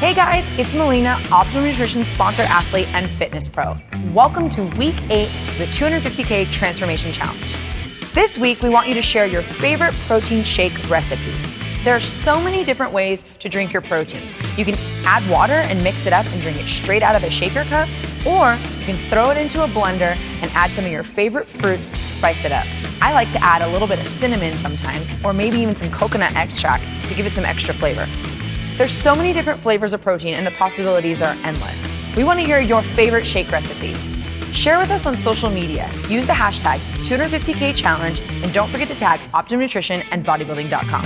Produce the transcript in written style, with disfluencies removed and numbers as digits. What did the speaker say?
Hey guys, it's Melina, Optimum Nutrition sponsored athlete and fitness pro. Welcome to week 8 of the 250K Transformation Challenge. This week, we want you to share your favorite protein shake recipe. There are so many different ways to drink your protein. You can add water and mix it up and drink it straight out of a shaker cup, or you can throw it into a blender and add some of your favorite fruits to spice it up. I like to add a little bit of cinnamon sometimes, or maybe even some coconut extract to give it some extra flavor. There's so many different flavors of protein and the possibilities are endless. We want to hear your favorite shake recipe. Share with us on social media. Use the hashtag 250K Challenge and don't forget to tag Optimum Nutrition and Bodybuilding.com.